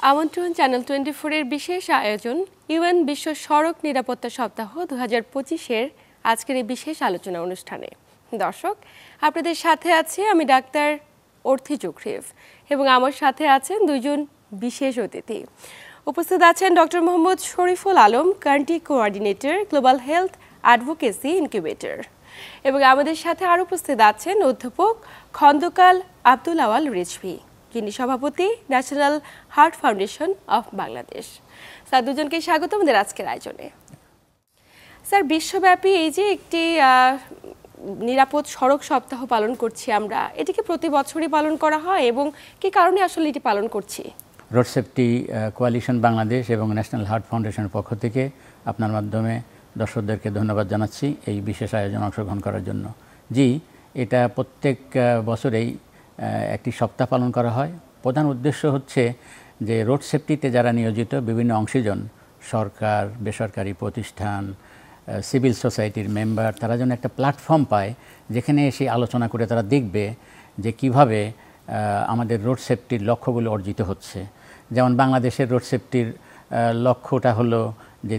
আমন্ত্রণ চ্যানেল 24 এর বিশেষ আয়োজন ইউএন বিশ্ব সড়ক নিরাপত্তা সপ্তাহ 2025 এর আজকের এই বিশেষ আলোচনা অনুষ্ঠানে। দর্শক, আপনাদের সাথে আছি আমি ডাক্তার অর্থি জুখরিফ এবং আমার সাথে আছেন দুইজন বিশেষ অতিথি। উপস্থিত আছেন doctor Mohammad Shariful Alam, country coordinator, global health advocacy incubator, এবং আমাদের সাথে আরও উপস্থিত আছেন অধ্যাপক খন্দকার আব্দুল আওয়াল রিজভী, যিনি সভাপতি national heart foundation of Bangladesh. Sir, দুজনকে স্বাগত আমাদের আজকের আয়োজনে। স্যার, বিশ্বব্যাপী এই যে একটি নিরাপদ সড়ক সপ্তাহ পালন করছি আমরা, এটিকে প্রতি বছরই পালন করা হয় এবং কি কারণে আসলে এটি পালন করছি? রোড সেফটি কোয়ালিশন বাংলাদেশ এবং ন্যাশনাল হার্ট ফাউন্ডেশনের পক্ষ থেকে আপনার মাধ্যমে দর্শকদেরকে ধন্যবাদ জানাচ্ছি এই বিশেষ আয়োজনে অংশগ্রহণ করার জন্য। জি, এটা প্রত্যেক বছরেই একটি সপ্তাহ পালন করা হয়। প্রধান উদ্দেশ্য হচ্ছে যে রোড সেফটিতে যারা নিয়োজিত বিভিন্ন অংশীজন, সরকার, বেসরকারি প্রতিষ্ঠান, সিভিল সোসাইটির মেম্বার, তারা যেন একটা প্ল্যাটফর্ম পায় যেখানে এসে আলোচনা করে তারা দেখবে যে কিভাবে আমাদের রোড সেফটির লক্ষ্যগুলো অর্জিত হচ্ছে। যেমন বাংলাদেশের রোড সেফটির লক্ষ্যটা হলো যে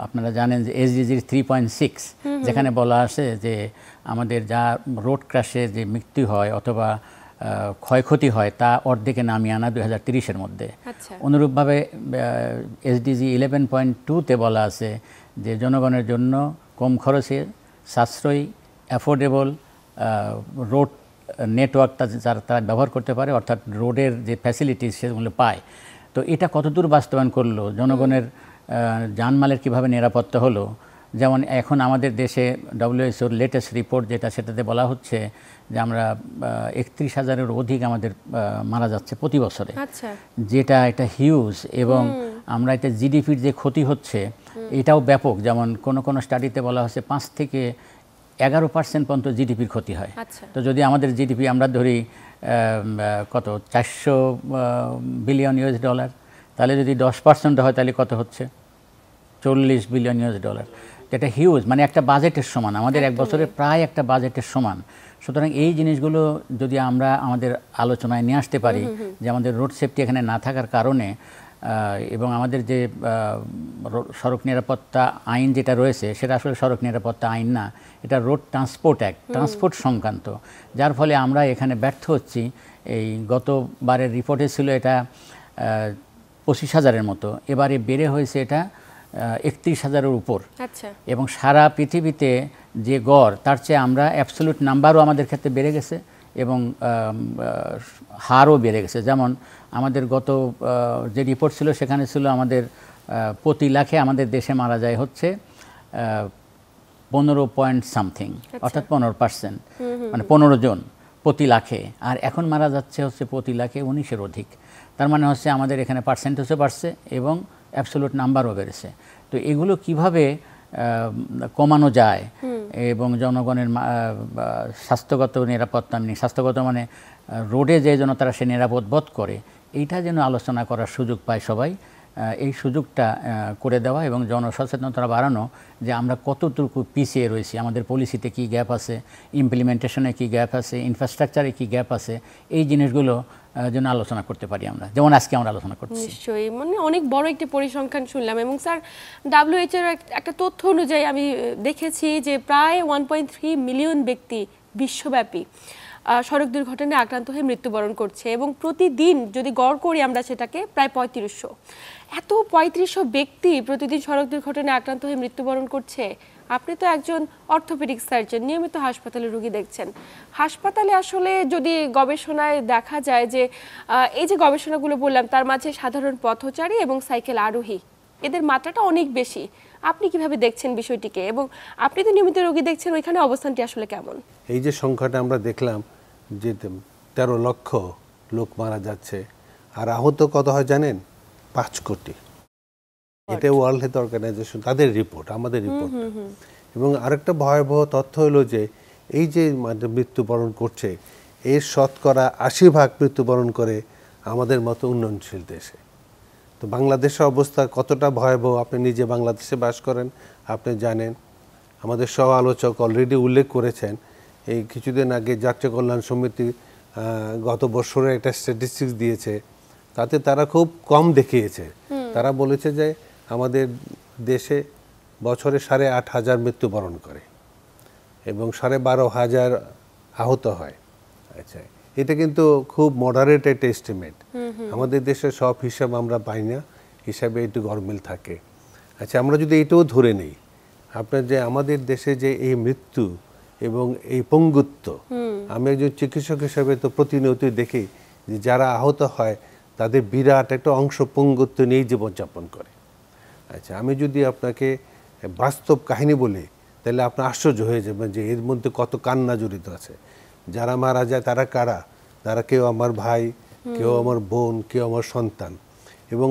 আপনারা জানেন যে SDG 3.6, যেখানে বলা আছে যে আমাদের যা রোড ক্র্যাশে যে মৃত্যু হয় অথবা ক্ষয়ক্ষতি হয় তা অর্ধেকে নামিয়ে আনা 2030-এর মধ্যে। অনুরূপভাবে SDG 11.2-তে বলা আছে যে জনগণের জন্য কম খরচে সাশ্রয়ী অ্যাফোর্ডেবল রোড নেটওয়ার্কটা যারা তারা ব্যবহার করতে পারে, অর্থাৎ রোডের যে ফ্যাসিলিটিস সেগুলো পায়। তো এটা কতদূর বাস্তবায়ন করলো, জনগণের জানমালের কিভাবে নিরাপত্তা হলো। যেমন এখন আমাদের দেশে WHO-র লেটেস্ট রিপোর্ট যেটা, সেটাতে বলা হচ্ছে যে আমরা 31,000-এর অধিক আমাদের মারা যাচ্ছে প্রতি বছরে, যেটা এটা হিউজ। এবং আমরা এটা জিডিপির যে ক্ষতি হচ্ছে এটাও ব্যাপক। যেমন কোনো স্টাডিতে বলা হচ্ছে 5 থেকে 11% পর্যন্ত জিডিপির ক্ষতি হয়। তো যদি আমাদের জিডিপি আমরা ধরি কত 400 বিলিয়ন US$, তাহলে যদি 10% হয় তাহলে কত হচ্ছে 40 বিলিয়ন US$। যেটা হিউজ, মানে একটা বাজেটের সমান, আমাদের এক বছরে প্রায় একটা বাজেটের সমান। সুতরাং এই জিনিসগুলো যদি আমরা আমাদের আলোচনায় নিয়ে আসতে পারি যে আমাদের রোড সেফটি এখানে না থাকার কারণে এবং আমাদের যে সড়ক নিরাপত্তা আইন যেটা রয়েছে সেটা আসলে সড়ক নিরাপত্তা আইন না, এটা রোড ট্রান্সপোর্ট অ্যাক্ট, ট্রান্সপোর্ট সংক্রান্ত, যার ফলে আমরা এখানে ব্যর্থ হচ্ছি। এই গতবারের রিপোর্টে ছিল এটা 25,000-এর মতো, এবারে বেড়ে হয়েছে এটা 31,000-এর উপর। এবং সারা পৃথিবীতে যে গড় তার চেয়ে আমরা অ্যাবসলিউট নাম্বারও আমাদের ক্ষেত্রে বেড়ে গেছে এবং হারও বেড়ে গেছে। যেমন আমাদের গত যে রিপোর্ট ছিল সেখানে ছিল আমাদের প্রতি লাখে আমাদের দেশে মারা যায় হচ্ছে 15 পয়েন্ট সামথিং, অর্থাৎ 15%, মানে 15 জন প্রতি লাখে। আর এখন মারা যাচ্ছে হচ্ছে প্রতি লাখে 19-এর অধিক। তার মানে হচ্ছে আমাদের এখানে পার্সেন্টেজও বাড়ছে এবং অ্যাবসলিউট নাম্বারও বেড়েছে। তো এগুলো কিভাবে কমানো যায় এবং জনগণের স্বাস্থ্যগত নিরাপত্তা, স্বাস্থ্যগত মানে রোডে যে যেন তারা সে নিরাপদ বোধ করে, এইটা যেন আলোচনা করার সুযোগ পায় সবাই। এই সুযোগটা করে দেওয়া এবং জনসচেতনতা বাড়ানো যে আমরা কতটুকু পিছিয়ে রয়েছি, আমাদের পলিসিতে কি গ্যাপ আছে, ইমপ্লিমেন্টেশনে কি গ্যাপ আছে, ইনফ্রাস্ট্রাকচারে কি গ্যাপ আছে, এই জিনিসগুলো যেন আলোচনা করতে পারি আমরা, যেমন আজকে আমরা আলোচনা করছি। নিশ্চয়ই, মানে অনেক বড় একটি পরিসংখ্যান শুনলাম। এবং স্যার, WHO-এর একটা তথ্য অনুযায়ী আমি দেখেছি যে প্রায় 1.3 মিলিয়ন ব্যক্তি বিশ্বব্যাপী সড়ক দুর্ঘটনায় আক্রান্ত হয়ে মৃত্যুবরণ করছে এবং প্রতিদিন যদি গড় করি আমরা সেটাকে প্রায় 3500। এত 3500 ব্যক্তি প্রতিদিন সড়ক দুর্ঘটনায় আক্রান্ত হয়ে মৃত্যুবরণ করছে। আপনি তো একজন অর্থোপেডিক সার্জন, নিয়মিত হাসপাতালে রোগী দেখছেন। হাসপাতালে আসলে যদি গবেষণায় দেখা যায় যে এই যে গবেষণাগুলো বললাম তার মাঝে সাধারণ পথচারী এবং সাইকেল আরোহী এদের মাত্রাটা অনেক বেশি। আপনি কিভাবে দেখছেন বিষয়টিকে এবং আপনি তো নিয়মিত রোগী দেখছেন, ওইখানে অবস্থানটি আসলে কেমন? এই যে সংখ্যাটা আমরা দেখলাম যে 13 লক্ষ লোক মারা যাচ্ছে, আর আহত কত হয় জানেন? 5 কোটি। এটা ওয়ার্ল্ড হেলথ অর্গানাইজেশন তাদের রিপোর্ট, আমাদের রিপোর্ট। এবং আরেকটা ভয়াবহ তথ্য হলো যে এই যে মৃত্যুবরণ করছে এর শতকরা 80% মৃত্যুবরণ করে আমাদের মতো উন্নয়নশীল দেশে। তো বাংলাদেশের অবস্থা কতটা ভয়াবহ আপনি নিজে বাংলাদেশে বাস করেন, আপনি জানেন। আমাদের সহ আলোচক অলরেডি উল্লেখ করেছেন, এই কিছুদিন আগে যাত্রী কল্যাণ সমিতি গত বছরের একটা স্ট্যাটিস্টিক্স দিয়েছে তাতে তারা খুব কম দেখিয়েছে। তারা বলেছে যে আমাদের দেশে বছরে 8,500 মৃত্যুবরণ করে এবং 12,500 আহত হয়। আচ্ছা, এটা কিন্তু খুব মডারেট একটা এস্টিমেট। আমাদের দেশে সব হিসাব আমরা পাই না, হিসাবে একটু গরমিল থাকে। আচ্ছা, আমরা যদি এটাও ধরে নিই, আপনার যে আমাদের দেশে যে এই মৃত্যু এবং এই পঙ্গুত্ব, আমি একজন চিকিৎসক হিসাবে তো প্রতিনিয়তই দেখি যে যারা আহত হয় তাদের বিরাট একটা অংশ পঙ্গুত্ব নিয়েই জীবনযাপন করে। আচ্ছা, আমি যদি আপনাকে বাস্তব কাহিনী বলি তাহলে আপনি আশ্চর্য হয়ে যাবেন যে এর মধ্যে কত কান্না জড়িত আছে। যারা মারা যায় তারা কারা? তারা কেউ আমার ভাই, কেউ আমার বোন, কেউ আমার সন্তান। এবং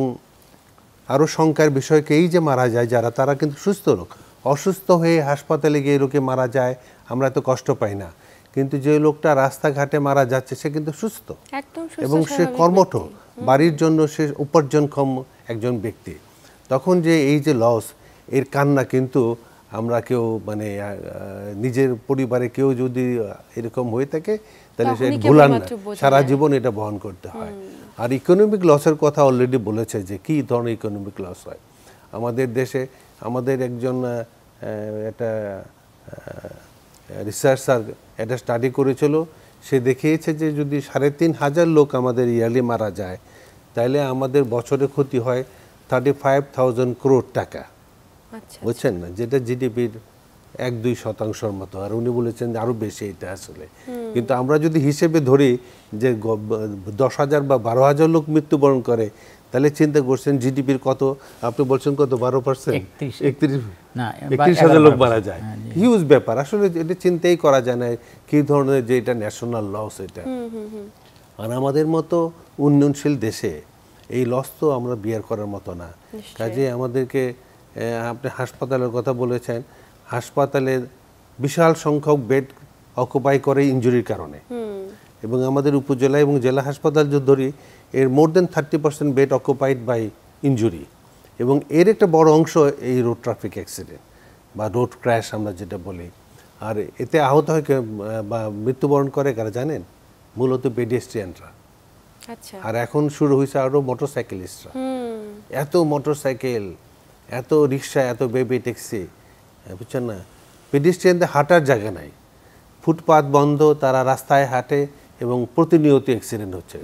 আরও শঙ্কার বিষয়কে এই যে মারা যায় যারা, তারা কিন্তু সুস্থ লোক। অসুস্থ হয়ে হাসপাতালে গিয়ে লোকে মারা যায়, আমরা তো কষ্ট পাই না। কিন্তু যে লোকটা রাস্তাঘাটে মারা যাচ্ছে সে কিন্তু সুস্থ এবং সে কর্মঠ, বাড়ির জন্য সে উপার্জনক্ষম একজন ব্যক্তি। তখন যে এই যে লস, এর কান্না কিন্তু আমরা কেউ মানে নিজের পরিবারে কেউ যদি এরকম হয়ে থাকে তাহলে সে ভুলার না, সারা জীবন এটা বহন করতে হয়। আর ইকোনমিক লসের কথা অলরেডি বলেছে যে কী ধরনের ইকোনমিক লস হয় আমাদের দেশে। আমাদের একজন একটা রিসার্চার একটা স্টাডি করেছিল, সে দেখিয়েছে যে যদি 3,500 লোক আমাদের ইয়ারলি মারা যায় তাহলে আমাদের বছরে ক্ষতি হয় 35,000 crore টাকা। বুঝছেন না, যেটা জিডিপির 1-2% মতো। আর উনি বলেছেন আরো বেশি এটা আসলে। কিন্তু আমরা যদি হিসেবে ধরি যে 10,000 বা 12,000 লোক মৃত্যুবরণ করে তাহলে চিন্তা করছেন জিডিপির কত, আপনি বলছেন কত 12%, 31,000 লোক মারা যায়। হিউজ ব্যাপার আসলে, এটা চিন্তাই করা যায় না কি ধরনের যে এটা ন্যাশনাল লস এটা। আর আমাদের মতো উন্নয়নশীল দেশে এই লস তো আমরা বিয়ার করার মতো না। কাজে আমাদেরকে, আপনি হাসপাতালের কথা বলেছেন, হাসপাতালে বিশাল সংখ্যক বেড অকুপাই করে ইনজুরির কারণে। এবং আমাদের উপজেলা এবং জেলা হাসপাতাল যদি ধরি, এর মোর দেন 30% বেড অকুপাইড বাই ইনজুরি। এবং এর একটা বড় অংশ এই রোড ট্রাফিক অ্যাক্সিডেন্ট বা রোড ক্র্যাশ আমরা যেটা বলি। আর এতে আহত হয় বা মৃত্যুবরণ করে কারা জানেন? মূলত পেডিস্ট্রিয়ানরা। আর এখন শুরু হয়েছে আরও মোটরসাইকেলিস্টরা। এত মোটরসাইকেল, এত রিক্সা, এত বেবি ট্যাক্সি, বুঝছেন না, পেডিস্ট্রিয়ানদের হাঁটার জায়গা নাই, ফুটপাত বন্ধ, তারা রাস্তায় হাঁটে এবং প্রতিনিয়ত অ্যাক্সিডেন্ট হচ্ছে।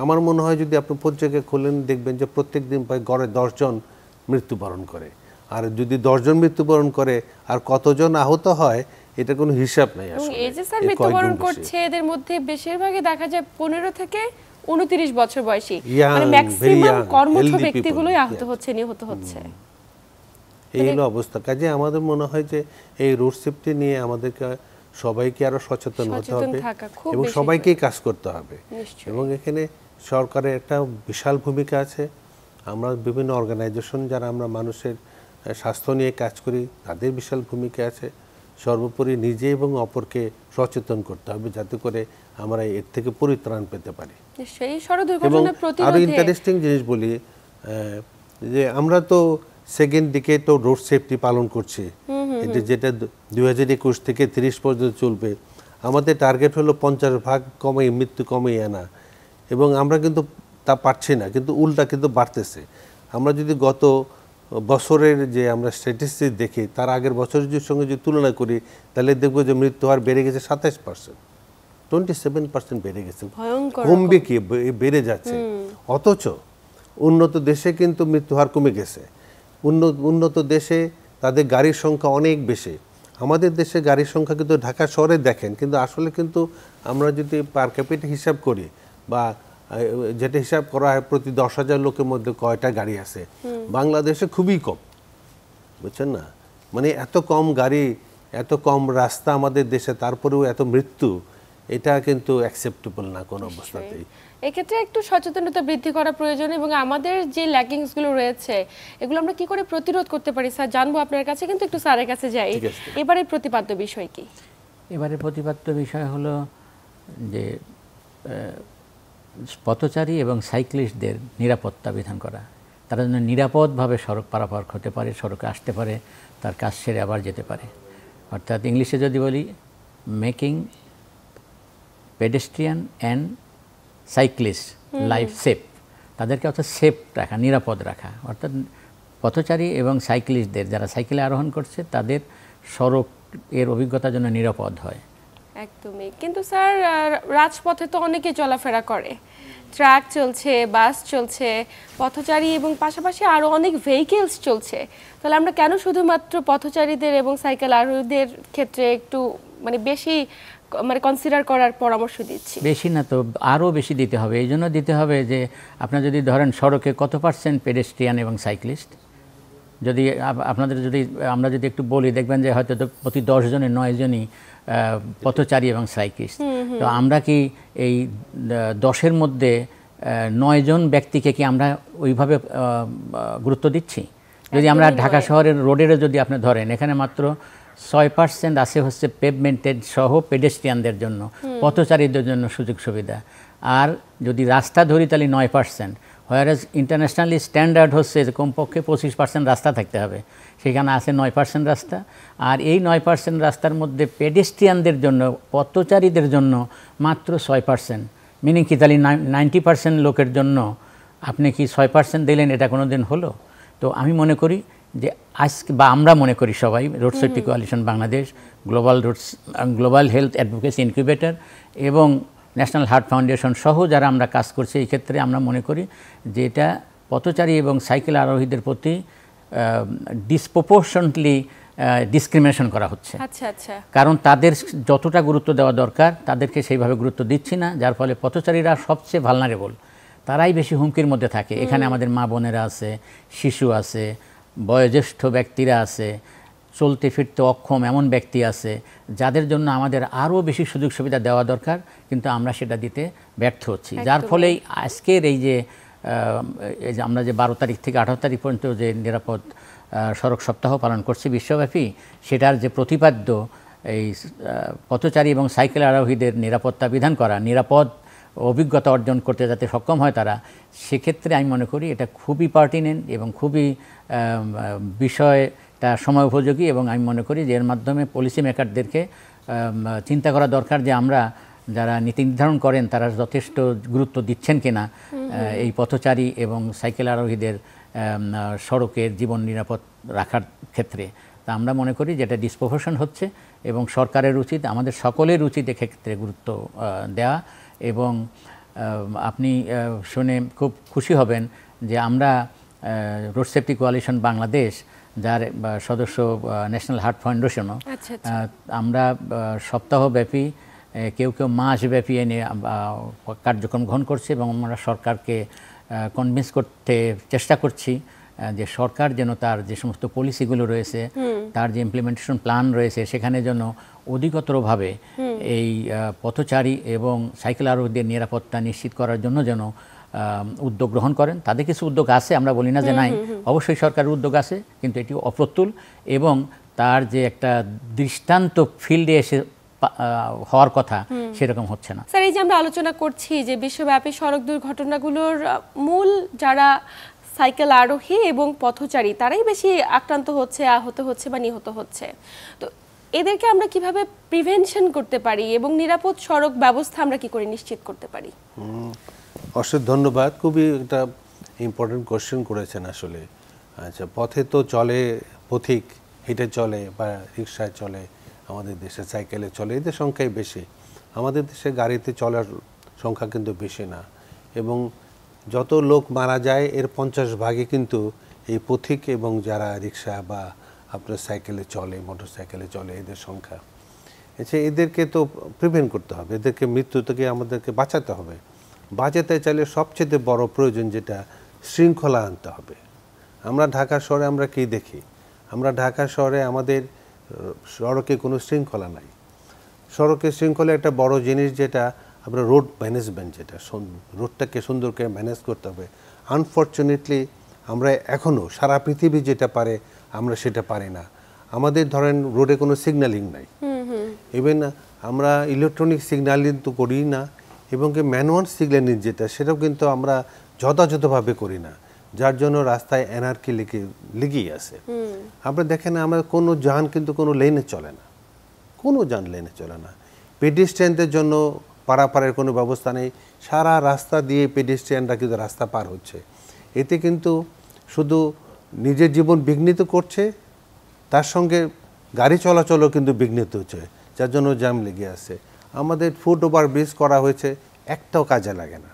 আমার মনে হয় যদি আপনি পত্রিকা খোলেন দেখবেন যে প্রত্যেক দিন প্রায় গড়ে 10 জন মৃত্যুবরণ করে। আর যদি 10 জন মৃত্যুবরণ করে আর কতজন আহত হয় এটা কোনো হিসাব নাই আসলে। এই যে স্যার মৃত্যুবরণ করছে এদের মধ্যে বেশিরভাগই দেখা যায় 15 থেকে 29 বছর বয়সী, মানে ম্যাক্সিমাম কর্মঠ ব্যক্তিগুলোই আহত হচ্ছে, নিহত হচ্ছে। এই হলো অবস্থা। কাজে আমাদের মনে হয় যে এই রোড সেফটি নিয়ে আমাদেরকে সবাইকে আরো সচেতন হতে হবে এবং সবাইকেই কাজ করতে হবে। এবং এখানে সরকারের একটা বিশাল ভূমিকা আছে। আমরা বিভিন্ন অর্গানাইজেশন যারা আমরা মানুষের স্বাস্থ্য নিয়ে কাজ করি তাদের বিশাল ভূমিকা আছে। সর্বোপরি নিজে এবং অপরকে সচেতন করতে হবে যাতে করে আমরা এর থেকে পরিত্রাণ পেতে পারি। এবং আরো ইন্টারেস্টিং জিনিস বলি যে আমরা তো সেকেন্ড ডিকেড তো রোড সেফটি পালন করছি, যেটা 2021 থেকে 30 পর্যন্ত চলবে। আমাদের টার্গেট হলো 50% কমিয়ে মৃত্যু কমিয়ে আনা, এবং আমরা কিন্তু তা পারছি না, কিন্তু উল্টা কিন্তু বাড়তেছে। আমরা যদি গত বছরের যে আমরা স্ট্যাটিস্টিক্স দেখি তার আগের বছরের সঙ্গে যদি তুলনা করি তাহলে দেখবো যে মৃত্যু হার বেড়ে গেছে 27%, 27% বেড়ে গেছে। কমবে কি, বেড়ে যাচ্ছে। অথচ উন্নত দেশে কিন্তু মৃত্যু হার কমে গেছে। উন্নত দেশে তাদের গাড়ির সংখ্যা অনেক বেশি। আমাদের দেশে গাড়ির সংখ্যা কিন্তু ঢাকা শহরে দেখেন, কিন্তু আসলে কিন্তু আমরা যদি পার ক্যাপিটা হিসাব করি বা যেটা হিসাব করা হয় প্রতি 10,000 লোকের মধ্যে কয়টা গাড়ি আছে, বাংলাদেশে খুবই কম। বুঝছেন না, মানে এত কম গাড়ি, এত কম রাস্তা আমাদের দেশে, তারপরেও এত মৃত্যু, এটা কিন্তু অ্যাকসেপ্টেবল না কোনো অবস্থাতেই। এক্ষেত্রে একটু সচেতনতা বৃদ্ধি করা প্রয়োজন এবং আমাদের যে ল্যাকিংসগুলো রয়েছে এগুলো আমরা কি করে প্রতিরোধ করতে পারি স্যার জানবো আপনার কাছে, কিন্তু একটু স্যারের কাছে যাই। এবারে প্রতিপাদ্য বিষয় কি? এবারে প্রতিপাদ্য বিষয় হলো যে পথচারী এবং সাইক্লিস্টদের নিরাপত্তা বিধান করা। তারা যেন নিরাপদভাবে সড়ক পারাপার হতে পারে, সড়কে আসতে পারে, তার কাজ সেরে আবার যেতে পারে। অর্থাৎ ইংলিশে যদি বলি making pedestrian and cyclist life safe, তাদেরকে অর্থাৎ সেফ রাখা, নিরাপদ রাখা, অর্থাৎ পথচারী এবং সাইক্লিস্টদের যারা সাইকেলে আরোহণ করছে তাদের সড়ক এর অভিজ্ঞতা যেন নিরাপদ হয়। একদমই। কিন্তু স্যার রাজপথে তো অনেকে চলাফেরা করে, ট্রাক চলছে, বাস চলছে, পথচারী এবং পাশাপাশি আরও অনেক ভেহিকেলস চলছে। তাহলে আমরা কেন শুধুমাত্র পথচারীদের এবং সাইকেল আরোহীদের ক্ষেত্রে একটু বেশি কনসিডার করার পরামর্শ দিচ্ছি? বেশি না তো, আরও বেশি দিতে হবে। এই জন্য দিতে হবে যে আপনার যদি ধরেন সড়কে কত % পেডেস্ট্রিয়ান এবং সাইক্লিস্ট, যদি আমরা যদি একটু বলি, দেখবেন যে হয়তো প্রতি 10 জনে 9 জনই পথচারী এবং সাইক্লিস্ট। তো আমরা কি এই 10-এর মধ্যে 9 জন ব্যক্তিকে কি আমরা ওইভাবে গুরুত্ব দিচ্ছি? যদি আমরা ঢাকা শহরের রোডেরও যদি আপনি ধরেন, এখানে মাত্র 6% আছে হচ্ছে পেভমেন্টেড সহ পেডেস্ট্রিয়ানদের জন্য, পথচারীদের জন্য সুযোগ সুবিধা। আর যদি রাস্তা ধরি তাহলে 9%, হোয়ারাজ ইন্টারন্যাশনালি স্ট্যান্ডার্ড হচ্ছে যে কমপক্ষে 25% রাস্তা থাকতে হবে, সেখানে আছে 9% রাস্তা। আর এই 9% রাস্তার মধ্যে পেডেস্ট্রিয়ানদের জন্য, পথচারীদের জন্য মাত্র 6%। মিনিং কি তাহলে 90% লোকের জন্য আপনি কি 6% দিলেন? এটা কোনো দিন হলো? তো আমি মনে করি যে আজকে, বা আমরা মনে করি সবাই, road safety coalition Bangladesh, global health advocacy incubator এবং ন্যাশনাল হার্ট ফাউন্ডেশন সহ যারা আমরা কাজ করছি, এই ক্ষেত্রে আমরা মনে করি যে এটা পথচারী এবং সাইকেল আরোহীদের প্রতি ডিসপ্রপোর্শনটলি ডিসক্রিমিনেশন করা হচ্ছে। কারণ তাদের যতটা গুরুত্ব দেওয়া দরকার তাদেরকে সেইভাবে গুরুত্ব দিচ্ছি না, যার ফলে পথচারীরা সবচেয়ে ভালনারেবল, তারাই বেশি হুমকির মধ্যে থাকে। এখানে আমাদের মা বোনেরা আছে, শিশু আছে, বয়োজ্যেষ্ঠ ব্যক্তিরা আছে, চলতে ফিরতে অক্ষম এমন ব্যক্তি আছে, যাদের জন্য আমাদের আরও বেশি সুযোগ সুবিধা দেওয়া দরকার, কিন্তু আমরা সেটা দিতে ব্যর্থ হচ্ছি। যার ফলেই আজকের এই যে আমরা যে 12 তারিখ থেকে 18 তারিখ পর্যন্ত যে নিরাপদ সড়ক সপ্তাহ পালন করছি বিশ্বব্যাপী, সেটার যে প্রতিপাদ্য এই পথচারী এবং সাইকেল আরোহীদের নিরাপত্তা বিধান করা, নিরাপদ অভিজ্ঞতা অর্জন করতে যাতে সক্ষম হয় তারা, সেক্ষেত্রে আমি মনে করি এটা খুবই পার্টিনেন্ট এবং খুবই বিষয়টা সময় উপযোগী। এবং আমি মনে করি যে এর মাধ্যমে পলিসি মেকারদেরকে চিন্তা করা দরকার যে আমরা যারা নীতি নির্ধারণ করেন তারা যথেষ্ট গুরুত্ব দিচ্ছেন কিনা এই পথচারী এবং সাইকেল আরোহীদের সড়কের জীবন নিরাপদ রাখার ক্ষেত্রে। তা আমরা মনে করি যে এটা ডিসপ্রপোর্শন হচ্ছে এবং সরকারের উচিত, আমাদের সকলের উচিত এক্ষেত্রে গুরুত্ব দেওয়া। এবং আপনি শুনে খুব খুশি হবেন যে আমরা রোড সেফটি কোয়ালিশন বাংলাদেশ, যার সদস্য ন্যাশনাল হার্ট ফাউন্ডেশনও, আমরা সপ্তাহব্যাপী, কেউ মাসব্যাপী এনে কার্যক্রম গ্রহণ করছে এবং আমরা সরকারকে কনভিন্স করতে চেষ্টা করছি যে সরকার যেন তার যে সমস্ত পলিসিগুলো রয়েছে, তার যে ইমপ্লিমেন্টেশন প্ল্যান রয়েছে, সেখানে যেন অধিকতরভাবে এই পথচারী এবং সাইকেল আরোহীদের নিরাপত্তা নিশ্চিত করার জন্য যেন উদ্যোগ গ্রহণ করেন। তাদের কিছু উদ্যোগ আছে, আমরা বলি না যে নাই, অবশ্যই সরকারের উদ্যোগ আছে, কিন্তু এটি অপ্রতুল এবং তার যে একটা দৃষ্টান্ত ফিল্ডে এসে হওয়ার কথা সেরকম হচ্ছে না। স্যার, এই যে আমরা আলোচনা করছি যে বিশ্বব্যাপী সড়ক দুর্ঘটনাগুলোর মূল যারা সাইকেল আরোহী এবং পথচারী, তারাই বেশি আক্রান্ত হচ্ছে, আহত হচ্ছে বা নিহত হচ্ছে। তো এদেরকে আমরা কিভাবে প্রিভেনশন করতে পারি এবং নিরাপদ সড়ক ব্যবস্থা আমরা কি করে নিশ্চিত করতে পারি? অশেষ ধন্যবাদ, খুবই একটা ইম্পর্টেন্ট কোশ্চেন করেছেন আসলে। আচ্ছা, পথে তো চলে, পথিক হেঁটে চলে বা রিক্সায় চলে, আমাদের দেশে সাইকেলে চলে, এদের সংখ্যাই বেশি। আমাদের দেশে গাড়িতে চলার সংখ্যা কিন্তু বেশি না। এবং যত লোক মারা যায় এর 50 ভাগই কিন্তু এই পথিক এবং যারা রিক্সা বা আপনার সাইকেলে চলে, মোটর সাইকেলে চলে, এদের সংখ্যা। আচ্ছা, এদেরকে তো প্রিভেন্ট করতে হবে, এদেরকে মৃত্যু থেকে আমাদেরকে বাঁচাতে হবে। বাঁচাতে চাইলে সবচেয়ে বড় প্রয়োজন যেটা, শৃঙ্খলা আনতে হবে। আমরা ঢাকা শহরে আমরা কি দেখি? আমরা ঢাকা শহরে আমাদের সড়কে কোনো শৃঙ্খলা নাই। সড়কের শৃঙ্খলা একটা বড় জিনিস, যেটা আমরা রোড ম্যানেজমেন্ট, যেটা রোডটাকে সুন্দর করে ম্যানেজ করতে হবে। আনফর্চুনেটলি আমরা এখনও সারা পৃথিবী যেটা পারে আমরা সেটা পারি না। আমাদের ধরেন রোডে কোনো সিগন্যালিং নাই, ইভেন আমরা ইলেকট্রনিক সিগন্যালিং তো করি না, এবং ম্যানুয়াল সিগন্যালিং যেটা, সেটাও কিন্তু আমরা যথাযথভাবে করি না, যার জন্য রাস্তায় এনআরকি লেগেই আছে। আমরা দেখেন আমরা কোনো যান কিন্তু কোনো লেনে চলে না, কোনো যান লেনে চলে না। পেডেস্ট্রিয়ানদের জন্য পারাপারের কোনো ব্যবস্থা নেই, সারা রাস্তা দিয়ে পেডেস্ট্রিয়ানরা কিন্তু রাস্তা পার হচ্ছে। এতে কিন্তু শুধু নিজের জীবন বিঘ্নিত করছে, তার সঙ্গে গাড়ি চলাচলও কিন্তু বিঘ্নিত হচ্ছে, যার জন্য জ্যাম লেগে আছে। আমাদের ফুট ওভার ব্রিজ করা হয়েছে, একটাও কাজে লাগে না।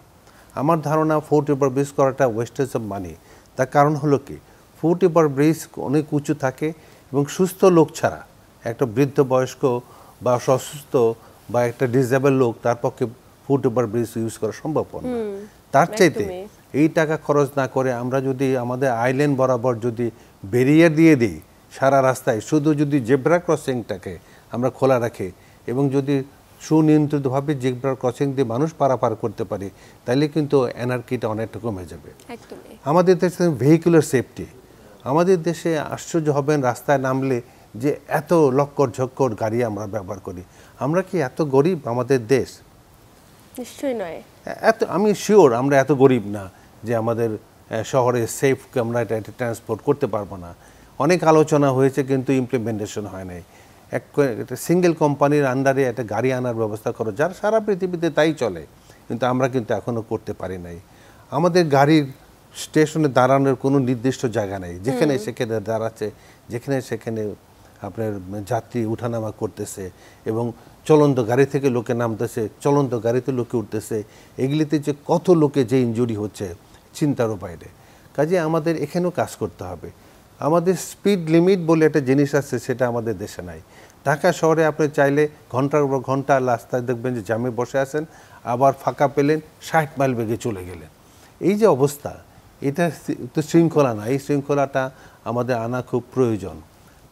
আমার ধারণা ফুট ওভার ব্রিজ করাটা ওয়েস্টেজ অফ মানি। তার কারণ হলো কি, ফুট ওভার ব্রিজ অনেক উঁচু থাকে এবং সুস্থ লোক ছাড়া, একটা বৃদ্ধ বয়স্ক বা অসুস্থ বা একটা ডিসেবল লোক, তার পক্ষে ফুট ওভার ব্রিজ ইউজ করা সম্ভব না। তার চাইতে এই টাকা খরচ না করে আমরা যদি আমাদের আইল্যান্ড বরাবর যদি ব্যারিয়ার দিয়ে দিই সারা রাস্তায়, শুধু যদি জেব্রা ক্রসিংটাকে আমরা খোলা রাখি এবং যদি সুনিয়ন্ত্রিতভাবে জেব্রা ক্রসিং দিয়ে মানুষ পারাপার করতে পারে, তাহলে কিন্তু এনার্কিটা অনেকটা কমে যাবে। আমাদের দেশে ভেহিকুলার সেফটি, আমাদের দেশে আশ্চর্য হবেন রাস্তায় নামলে যে এত লক্কর ঝক্কর গাড়ি আমরা ব্যবহার করি। আমরা কি এত গরিব আমাদের দেশ? নিশ্চয়ই নয়। আমি শিওর আমরা এত গরিব না যে আমাদের শহরে সেফ আমরা এটা ট্রান্সপোর্ট করতে পারবো না। অনেক আলোচনা হয়েছে কিন্তু ইমপ্লিমেন্টেশন হয় নাই। একটা সিঙ্গেল কোম্পানির আন্ডারে একটা গাড়ি আনার ব্যবস্থা করো, যার সারা পৃথিবীতে তাই চলে, কিন্তু আমরা কিন্তু এখনও করতে পারি নাই। আমাদের গাড়ির স্টেশনে দাঁড়ানোর কোনো নির্দিষ্ট জায়গা নেই, যেখানে সেখানে দাঁড়াচ্ছে, যেখানে সেখানে আপনার যাত্রী উঠানামা করতেছে এবং চলন্ত গাড়ি থেকে লোকে নামতেছে, চলন্ত গাড়িতে লোকে উঠতেছে। এগুলিতে যে কত লোকে যে ইনজুরি হচ্ছে চিন্তারও বাইরে। কাজে আমাদের এখানেও কাজ করতে হবে। আমাদের স্পিড লিমিট বলে একটা জিনিস আছে, সেটা আমাদের দেশে নাই। ঢাকা শহরে আপনি চাইলে ঘন্টার পর ঘন্টা রাস্তায় দেখবেন যে জ্যামে বসে আছেন, আবার ফাঁকা পেলেন 60 মাইল বেগে চলে গেলেন। এই যে অবস্থা, এটা তো শৃঙ্খলা না। এই শৃঙ্খলাটা আমাদের আনা খুব প্রয়োজন।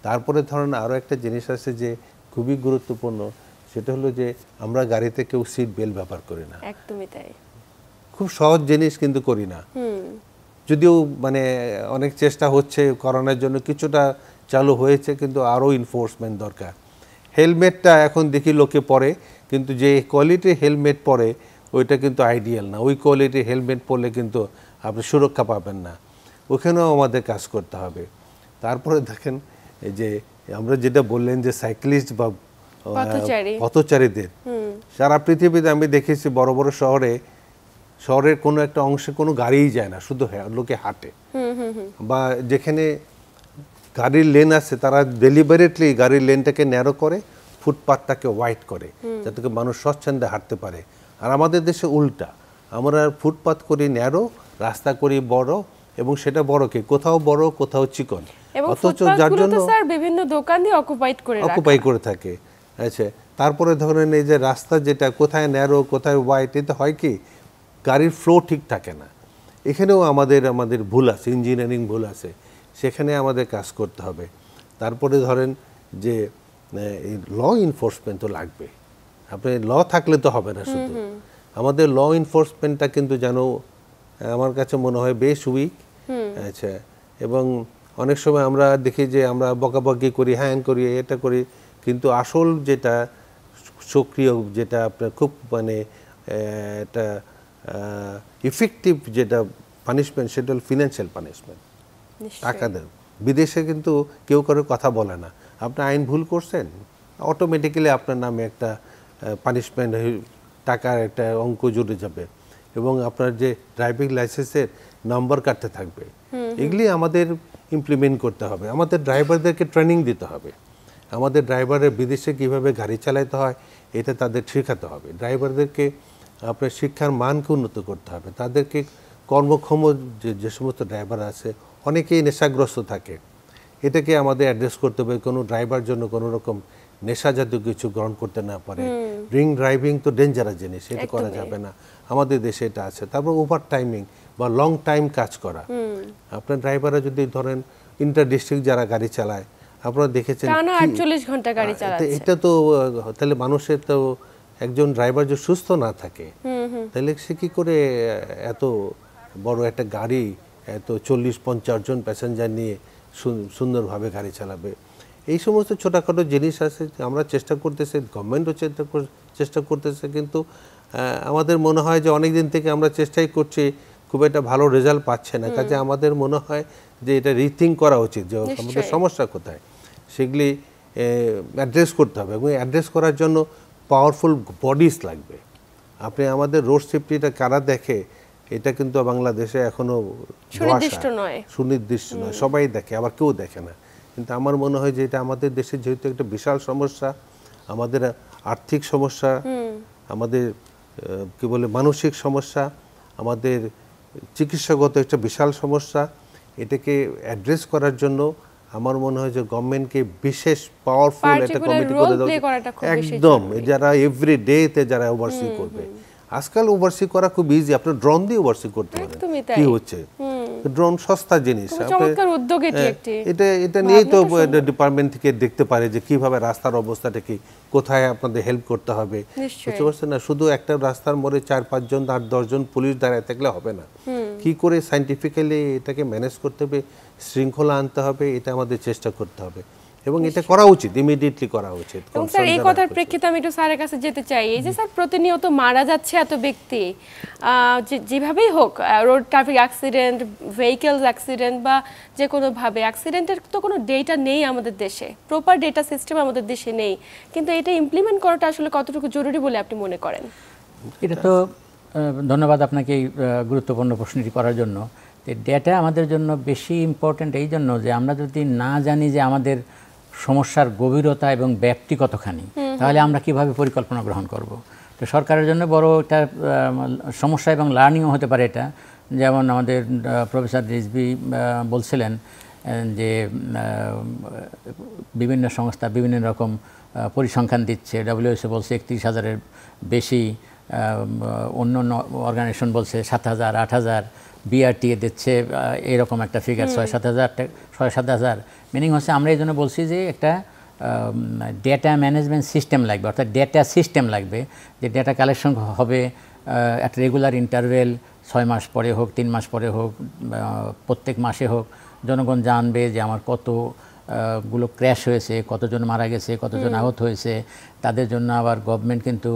তারপরে ধরেন আরও একটা জিনিস আছে যে খুবই গুরুত্বপূর্ণ, সেটা হলো যে আমরা গাড়িতে কেউ সিট বেল্ট ব্যবহার করি না। একদমই তাই। খুব সহজ জিনিস কিন্তু করি না। যদিও মানে অনেক চেষ্টা হচ্ছে করানোর জন্য, কিছুটা চালু হয়েছে, কিন্তু আরও ইনফোর্সমেন্ট দরকার। হেলমেটটা এখন দেখি লোকে পরে, কিন্তু যে কোয়ালিটির হেলমেট পরে ওইটা কিন্তু আইডিয়াল না। ওই কোয়ালিটির হেলমেট পরলে কিন্তু আপনি সুরক্ষা পাবেন না। ওখানেও আমাদের কাজ করতে হবে। তারপরে দেখেন এই যে আমরা যেটা বললেন যে সাইক্লিস্ট বা পথচারীদের, সারা পৃথিবীতে আমি দেখেছি বড় বড় শহরের কোনো একটা অংশে কোনো গাড়িই যায় না, শুধু লোকে হাঁটে। বা যেখানে গাড়ির লেন আছে তারা ডেলিবারেটলি গাড়ির লেনটাকে ন্যারো করে, ফুটপাথটাকে ওয়াইড করে, যাতে মানুষ স্বচ্ছন্দে হাঁটতে পারে। আর আমাদের দেশে উল্টা, আমরা ফুটপাথ করি ন্যারো, রাস্তা করি বড়, এবং সেটা বড় কি কোথাও বড় কোথাও চিকন, অথচ যার জন্য স্যার বিভিন্ন দোকান দিয়ে অকুপাই করে থাকে। আচ্ছা, তারপরে ধরেন এই যে রাস্তা যেটা কোথায় ন্যারো কোথায় ওয়াইড, এতে হয় কি গাড়ির ফ্লো ঠিক থাকে না। এখানেও আমাদের ভুল আছে, ইঞ্জিনিয়ারিং ভুল আছে, সেখানে আমাদের কাজ করতে হবে। তারপরে ধরেন যে এই ল এনফোর্সমেন্ট তো লাগবে। আপনি ল থাকলে তো হবে না শুধু। আমাদের ল এনফোর্সমেন্টটা কিন্তু যেন আমার কাছে মনে হয় বেশ উইক। আচ্ছা, এবং অনেক সময় আমরা দেখি যে আমরা বকাবকি করি, হ্যান করি, এটা করি, কিন্তু আসল যেটা সক্রিয়, যেটা আপনার খুব মানে একটা ইফেক্টিভ যেটা পানিশমেন্ট, সেটা হল ফিনান্সিয়াল পানিশমেন্ট। টাকা দেন। বিদেশে কিন্তু কেউ কারো কথা বলে না। আপনি আইন ভুল করছেন, অটোমেটিক্যালি আপনার নামে একটা পানিশমেন্ট, টাকার একটা অঙ্ক জুড়ে যাবে, এবং আপনার যে ড্রাইভিং লাইসেন্সের নাম্বার কাটতে থাকবে। এগুলি আমাদের ইমপ্লিমেন্ট করতে হবে। আমাদের ড্রাইভারদেরকে ট্রেনিং দিতে হবে। আমাদের ড্রাইভারের বিদেশে কিভাবে গাড়ি চালাতে হয় এটা তাদের শেখাতে হবে। ড্রাইভারদেরকে আপনার শিক্ষার মানকে উন্নত করতে হবে। তাদেরকে কর্মক্ষম যে সমস্ত ড্রাইভার আছে, অনেকেই নেশাগ্রস্ত থাকে, এটাকে আমাদের অ্যাড্রেস করতে হবে। কোনো ড্রাইভার জন্য কোনো রকম নেশা জাতীয় কিছু গ্রহণ করতে না পারে। ড্রিঙ্ক ড্রাইভিং তো ডেঞ্জারাস জিনিস, এটা করা যাবে না। আমাদের দেশে এটা আছে। তারপর ওভার টাইমিং বা লং টাইম কাজ করা। আপনার ড্রাইভাররা যদি ধরেন ইন্টার ডিস্ট্রিক্ট যারা গাড়ি চালায়, আপনারা দেখেছেন 48 ঘন্টা গাড়ি চালাচ্ছে, এটা তো তাহলে মানুষের তো একজন ড্রাইভার যদি সুস্থ না থাকে, তাহলে সে কি করে এত বড় একটা গাড়ি, এত 40-50 জন প্যাসেঞ্জার নিয়ে সুন্দরভাবে গাড়ি চালাবে? এই সমস্ত ছোটোখাটো জিনিস আছে, আমরা চেষ্টা করতেছি, গভর্নমেন্টও চেষ্টা করতেছে, কিন্তু আমাদের মনে হয় যে অনেক দিন থেকে আমরা চেষ্টাই করছি, খুব একটা ভালো রেজাল্ট পাচ্ছে না। কাজে আমাদের মনে হয় যে এটা রিথিঙ্ক করা উচিত, যে আমাদের সমস্যা কোথায়, সেগুলি অ্যাড্রেস করতে হবে। এবং অ্যাড্রেস করার জন্য পাওয়ারফুল বডিজ লাগবে। আপনি আমাদের রোড সেফটিটা কারা দেখে এটা কিন্তু বাংলাদেশে এখনো সুনির্দিষ্ট নয়। সুনির্দিষ্ট নয়, সবাই দেখে, আবার কেউ দেখে না। কিন্তু আমার মনে হয় যে এটা আমাদের দেশে যেহেতু একটা বিশাল সমস্যা, আমাদের আর্থিক সমস্যা, আমাদের কি বলে মানসিক সমস্যা, আমাদের চিকিৎসাগত একটা বিশাল সমস্যা, এটাকে অ্যাড্রেস করার জন্য আমার মনে হয় যে গভর্নমেন্টকে বিশেষ পাওয়ারফুল একটা কমিটি করে দেওয়া, একদম যারা এভরি ডেতে যারা ওভারসি করবে। আজকাল ওভারসি করা খুব ইজি, আপনি ড্রোন দিয়ে ওভারসি করতে পারেন কি হচ্ছে, ড্রোন সস্তা জিনিস। এটা নিয়েই তো ডিপার্টমেন্ট থেকে দেখতে পারে যে কিভাবে রাস্তার অবস্থাটা কি, কোথায় আপনাদের হেল্প করতে হবে, বুঝতে পারছেন না? শুধু একটা রাস্তার মোড়ে 4-5 জন 8-10 জন পুলিশ দাঁড়ায় থাকলে হবে না, কি করে সায়েন্টিফিক্যালি এটাকে ম্যানেজ করতে হবে, শৃঙ্খলা আনতে হবে, এটা আমাদের চেষ্টা করতে হবে এবং এটা করা উচিত, ইমিডিয়েটলি করা উচিত। এবং স্যার এই কথার প্রেক্ষিতে আমি একটু স্যারের কাছে যেতে চাই। এই যে স্যার প্রতিনিয়ত মারা যাচ্ছে এত ব্যক্তি, যেভাবেই হোক, road traffic accident, vehicles accident বা যে কোনোভাবে অ্যাক্সিডেন্টের তো কোনো ডেটা নেই আমাদের দেশে, প্রপার ডেটা সিস্টেম আমাদের দেশে নেই, কিন্তু এটা ইমপ্লিমেন্ট করাটা আসলে কতটুকু জরুরি বলে আপনি মনে করেন? এটা তো ধন্যবাদ আপনাকে এই গুরুত্বপূর্ণ প্রশ্নটি করার জন্য। ডেটা আমাদের জন্য বেশি ইম্পর্ট্যান্ট এই জন্য যে আমরা যদি না জানি যে আমাদের সমস্যার গভীরতা এবং ব্যাপ্তি কতখানি, তাহলে আমরা কিভাবে পরিকল্পনা গ্রহণ করব। তো সরকারের জন্য বড় একটা সমস্যা এবং লার্নিংও হতে পারে এটা। যেমন আমাদের প্রফেসর রিজভী বলছিলেন যে বিভিন্ন সংস্থা বিভিন্ন রকম পরিসংখ্যান দিচ্ছে, WHO বলছে 31,000-এর বেশি, অন্য অর্গানাইজেশন বলছে 7,000, 8,000, BRTA দিচ্ছে এরকম একটা ফিগার 6-7,000। মিনিং হচ্ছে আমরা এই জন্য বলছি যে একটা ডেটা ম্যানেজমেন্ট সিস্টেম লাগবে, অর্থাৎ ডেটা সিস্টেম লাগবে, যে ডেটা কালেকশন হবে একটা রেগুলার ইন্টারভেল, 6 মাস পরে হোক, 3 মাস পরে হোক, প্রত্যেক মাসে হোক, জনগণ জানবে যে আমার কতগুলো ক্র্যাশ হয়েছে, কতজন মারা গেছে, কতজন আহত হয়েছে। তাদের জন্য আবার গভর্নমেন্ট কিন্তু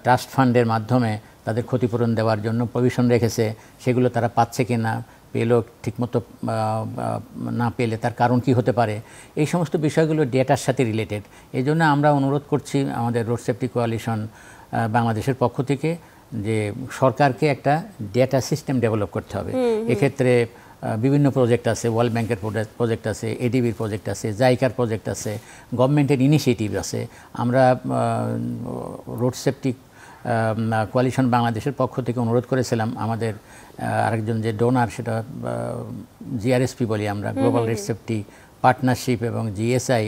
ট্রাস্ট ফান্ডের মাধ্যমে তাদের ক্ষতিপূরণ দেওয়ার জন্য প্রভিশন রেখেছে, সেগুলো তারা পাচ্ছে কি না, পেলেও ঠিকমতো না পেলে তার কারণ কি হতে পারে, এই সমস্ত বিষয়গুলো ডেটার সাথে রিলেটেড। এই জন্য আমরা অনুরোধ করছি আমাদের রোড সেফটি কোয়ালিশন বাংলাদেশের পক্ষ থেকে যে সরকারকে একটা ডেটা সিস্টেম ডেভেলপ করতে হবে। এক্ষেত্রে বিভিন্ন প্রজেক্ট আছে, ওয়ার্ল্ড ব্যাংকের প্রজেক্ট আছে, ADBর প্রজেক্ট আছে, জাইকার প্রজেক্ট আছে, গভর্নমেন্টের ইনিশিয়েটিভ আছে। আমরা রোড সেফটি কোয়ালিশন বাংলাদেশের পক্ষ থেকে অনুরোধ করেছিলাম আমাদের আরেকজন যে ডোনার, সেটা GRSP বলি আমরা, গ্লোবাল রোড সেফটি পার্টনারশিপ এবং GSI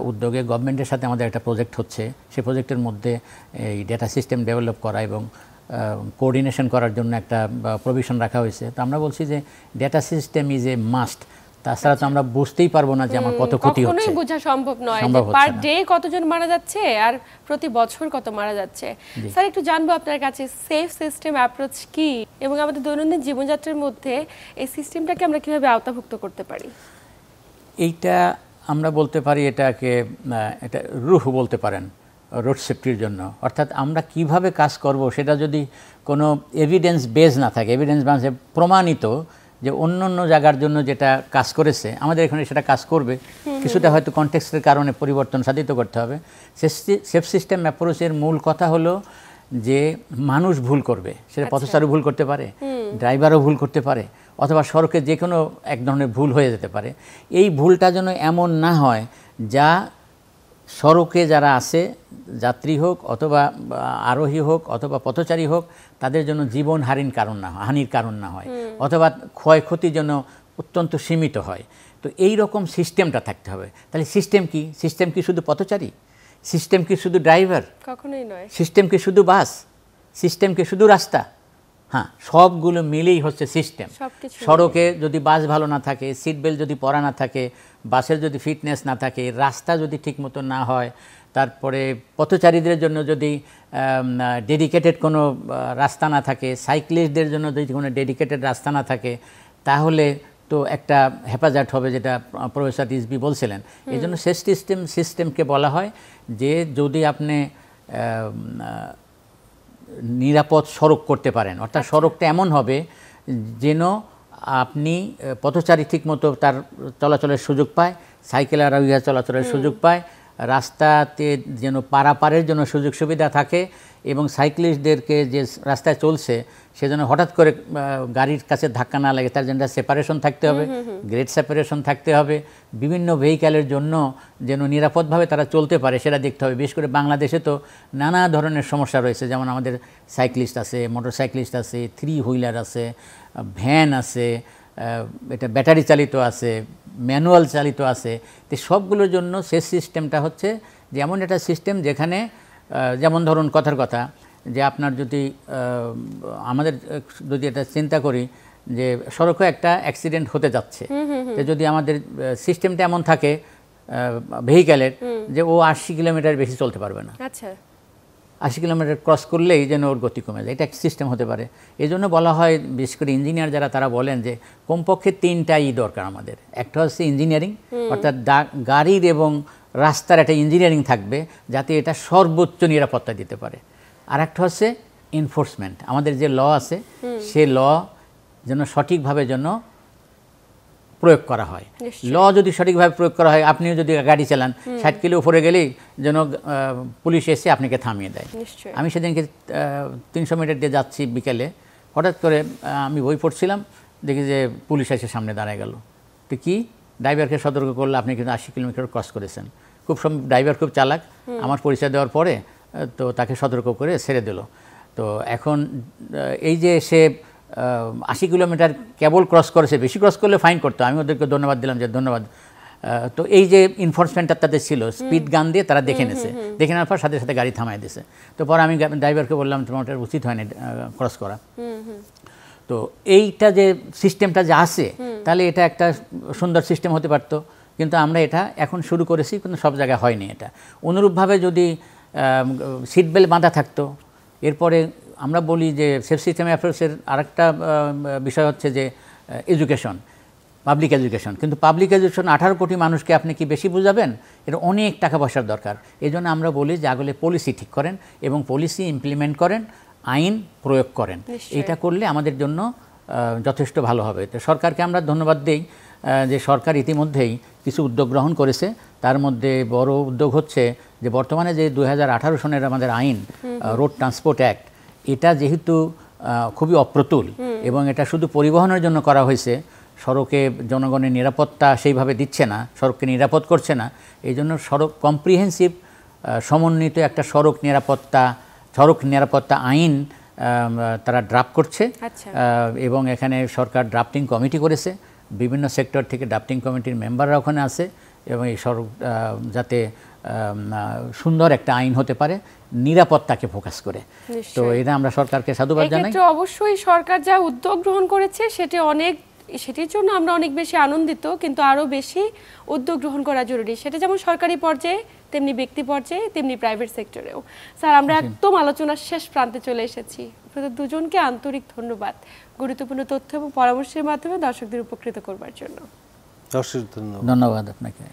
উদ্যোগে গভর্নমেন্টের সাথে আমাদের একটা প্রজেক্ট হচ্ছে। সেই প্রজেক্টের মধ্যে এই ডেটা সিস্টেম ডেভেলপ করা এবং কোঅর্ডিনেশন করার জন্য একটা প্রভিশন রাখা হয়েছে। তো আমরা বলছি যে data system is a must, তাছাড়া তো আমরা বুঝতেই পারবো না যে আমার কত ক্ষতি হচ্ছে, কখনোই বোঝা সম্ভব নয় যে পার ডে কতজন মারা যাচ্ছে আর প্রতি বছর কত মারা যাচ্ছে। স্যার একটু জানবো আপনার কাছে সেফ সিস্টেম অ্যাপ্রোচ কি এবং আমাদের দৈনন্দিন জীবনযাত্রার মধ্যে এই সিস্টেমটাকে আমরা কিভাবে আওতাভুক্ত করতে পারি? এইটা আমরা বলতে পারি এটাকে এটা রুহ বলতে পারেন রোড সেফটির জন্য। অর্থাৎ আমরা কিভাবে কাজ করব সেটা যদি কোনো এভিডেন্স বেস না থাকে, এভিডেন্স বেসে প্রমাণিত যে অন্য অন্য জায়গার জন্য যেটা কাজ করেছে আমাদের এখানে সেটা কাজ করবে, কিছুটা হয়তো কনটেক্সটের কারণে পরিবর্তন সাধিত করতে হবে। সেফ সিস্টেম অ্যাপ্রোচের মূল কথা হলো যে মানুষ ভুল করবে, সেটা পথচারী ভুল করতে পারে, ড্রাইভারও ভুল করতে পারে, অথবা সড়কে যে কোনো এক ধরনের ভুল হয়ে যেতে পারে। এই ভুলটা যেন এমন না হয় যা সড়কে যারা আছে, যাত্রী হোক অথবা আরোহী হোক অথবা পথচারী হোক, তাদের জন্য জীবন হানির কারণ না হয়, অথবা ক্ষয়ক্ষতি যেন অত্যন্ত সীমিত হয়। তো এই রকম সিস্টেমটা থাকতে হবে। তাহলে সিস্টেম কি? সিস্টেম কি শুধু পথচারী? সিস্টেম কি শুধু ড্রাইভার? কখনোই নয়। সিস্টেম কি শুধু বাস? সিস্টেম কি শুধু রাস্তা? হ্যাঁ, সবগুলো মিলেই হচ্ছে সিস্টেম। সড়কে যদি বাস ভালো না থাকে, সিট বেল্ট যদি পরা না থাকে, বাসের যদি ফিটনেস না থাকে, রাস্তা যদি ঠিকমতো না হয়, তারপরে পথচারীদের জন্য যদি ডেডিকেটেড কোনো রাস্তা না থাকে, সাইক্লিস্টদের জন্য যদি কোনো ডেডিকেটেড রাস্তা না থাকে, তাহলে তো একটা হেফাজত হবে, যেটা প্রফেসর রিজভী বলছিলেন। এই জন্য সিস্টেমকে বলা হয় যে যদি আপনি নিরাপদ সড়ক করতে পারেন, অর্থাৎ সড়কটা এমন হবে যেন আপনি পথচারী ঠিকমতো তার চলাচলের সুযোগ পায়, সাইকেল আরোহীরা চলাচলের সুযোগ পায়, রাস্তাতে যেন পারাপারের জন্য সুযোগ সুবিধা থাকে এবং সাইক্লিস্টদেরকে যে রাস্তায় চলছে সেজন্য হঠাৎ করে গাড়ির কাছে ধাক্কা না লাগে তার জন্য সেপারেশন থাকতে হবে, গ্রেড সেপারেশন থাকতে হবে, বিভিন্ন ভেহিক্যালের জন্য যেন নিরাপদভাবে তারা চলতে পারে সেটা দেখতে হবে। বিশেষ করে বাংলাদেশে তো নানা ধরনের সমস্যা রয়েছে, যেমন আমাদের সাইক্লিস্ট আছে, মোটর সাইক্লিস্ট আছে, 3 হুইলার আছে, ভ্যান আছে, এটা ব্যাটারি চালিত আছে, ম্যানুয়াল চালিত আছে। তো সবগুলোর জন্য শেষ সিস্টেমটা হচ্ছে যে এমন একটা সিস্টেম যেখানে যেমন ধরুন কথার কথা যে আপনার যদি আমাদের যদি এটা চিন্তা করি যে সড়কে একটা অ্যাক্সিডেন্ট হতে যাচ্ছে, তো যদি আমাদের সিস্টেমটা এমন থাকে ভেহিক্যালের যে ও 80 কিলোমিটার বেশি চলতে পারবে না, আচ্ছা 80 কিলোমিটার ক্রস করলেই যেন ওর গতি কমে যায়, এটা একটা সিস্টেম হতে পারে। এই জন্য বলা হয়, বিশেষ করে ইঞ্জিনিয়ার যারা তারা বলেন যে কমপক্ষে 3টাই দরকার আমাদের। একটা হচ্ছে ইঞ্জিনিয়ারিং, অর্থাৎ গাড়ির এবং রাস্তার একটা ইঞ্জিনিয়ারিং থাকবে যাতে এটা সর্বোচ্চ নিরাপত্তা দিতে পারে। আর একটা হচ্ছে এনফোর্সমেন্ট, আমাদের যে ল আছে সে ল যেন সঠিকভাবে যেন প্রয়োগ করা হয়। ল যদি সঠিকভাবে প্রয়োগ করা হয়, আপনিও যদি গাড়ি চালান 60 কিলো উপরে গেলেই যেন পুলিশ এসে আপনাকে থামিয়ে দেয়। আমি সেদিনকে 300 মিটার দিয়ে যাচ্ছি বিকেলে, হঠাৎ করে আমি বই পড়ছিলাম, দেখি যে পুলিশ এসে সামনে দাঁড়ায় গেল। তো কি ড্রাইভারকে সতর্ক করলো আপনি কিন্তু 80 কিলোমিটার ক্রস করেছেন। খুব ড্রাইভার খুব চালাক, আমার পরিচয় দেওয়ার পরে তো তাকে সতর্ক করে ছেড়ে দিল। তো এখন এই যে সে 80 কিলোমিটার কেবল ক্রস করেছে, বেশি ক্রস করলে ফাইন করতো, আমি ওদেরকে ধন্যবাদ দিলাম যে ধন্যবাদ। তো এই যে ইনফোর্সমেন্টটা তাদের ছিল, স্পিড গান দিয়ে তারা দেখে নেছে, দেখে নেওয়ার পর সাথে সাথে গাড়ি থামাই দিয়েছে। তো পরে আমি ড্রাইভারকে বললাম তোমার ওটা উচিত হয়নি ক্রস করা। তো এইটা যে সিস্টেমটা যে আছে তাহলে এটা একটা সুন্দর সিস্টেম হতে পারতো, কিন্তু আমরা এটা এখন শুরু করেছি, কিন্তু সব জায়গায় হয়নি এটা। অনুরূপভাবে যদি সিট বেল্ট বাঁধা থাকতো, এরপরে আমরা বলি যে সেফ সিস্টেম অ্যাপ্রোচের আরেকটা বিষয় হচ্ছে যে এডুকেশন, পাবলিক এডুকেশন। কিন্তু পাবলিক এডুকেশন 18 কোটি মানুষকে আপনি কি বেশি বুঝাবেন? এটা অনেক টাকা পয়সার দরকার। এই জন্য আমরা বলি যে আগলে পলিসি ঠিক করেন এবং পলিসি ইমপ্লিমেন্ট করেন, আইন প্রয়োগ করেন। এটা করলে আমাদের জন্য যথেষ্ট ভালো হবে। তো সরকারকে আমরা ধন্যবাদ দিই যে সরকার ইতিমধ্যেই কিছু উদ্যোগ গ্রহণ করেছে। তার মধ্যে বড় উদ্যোগ হচ্ছে যে বর্তমানে যে 2018 সনের আমাদের আইন রোড ট্রান্সপোর্ট অ্যাক্ট, এটা যেহেতু খুবই অপ্রতুল এবং এটা শুধু পরিবহনের জন্য করা হয়েছে, সড়কে জনগণের নিরাপত্তা সেইভাবে দিচ্ছে না, সড়ককে নিরাপদ করছে না। এই জন্য সড়ক কম্প্রিহেন্সিভ সমন্বিত একটা সড়ক নিরাপত্তা আইন তারা ড্রাফট করছে এবং এখানে সরকার ড্রাফটিং কমিটি করেছে, বিভিন্ন সেক্টর থেকে ড্রাফটিং কমিটির মেম্বাররা ওখানে আছে এবং এই সড়ক যাতে সুন্দর একটা আইন হতে পারে নিরাপত্তাকে ফোকাস করে। তো এটা আমরা সরকারকে সাধুবাদ জানাই। অবশ্যই সরকার যা উদ্যোগ গ্রহণ করেছে সেটির জন্য আমরা অনেক বেশি আনন্দিত, কিন্তু আরও বেশি উদ্যোগ গ্রহণ করা জরুরি। সেটা যেমন সরকারি পর্যায়ে, তেমনি ব্যক্তি পর্যায়ে, তেমনি প্রাইভেট সেক্টরেও। স্যার, আমরা একদম আলোচনার শেষ প্রান্তে চলে এসেছি। আপনাদের দুজনকে আন্তরিক ধন্যবাদ গুরুত্বপূর্ণ তথ্য এবং পরামর্শের মাধ্যমে দর্শকদের উপকৃত করবার জন্য। ধন্যবাদ আপনাকে।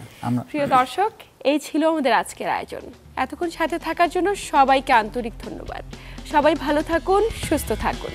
প্রিয় দর্শক, এই ছিল আমাদের আজকের আয়োজন। এতক্ষণ সাথে থাকার জন্য সবাইকে আন্তরিক ধন্যবাদ। সবাই ভালো থাকুন, সুস্থ থাকুন।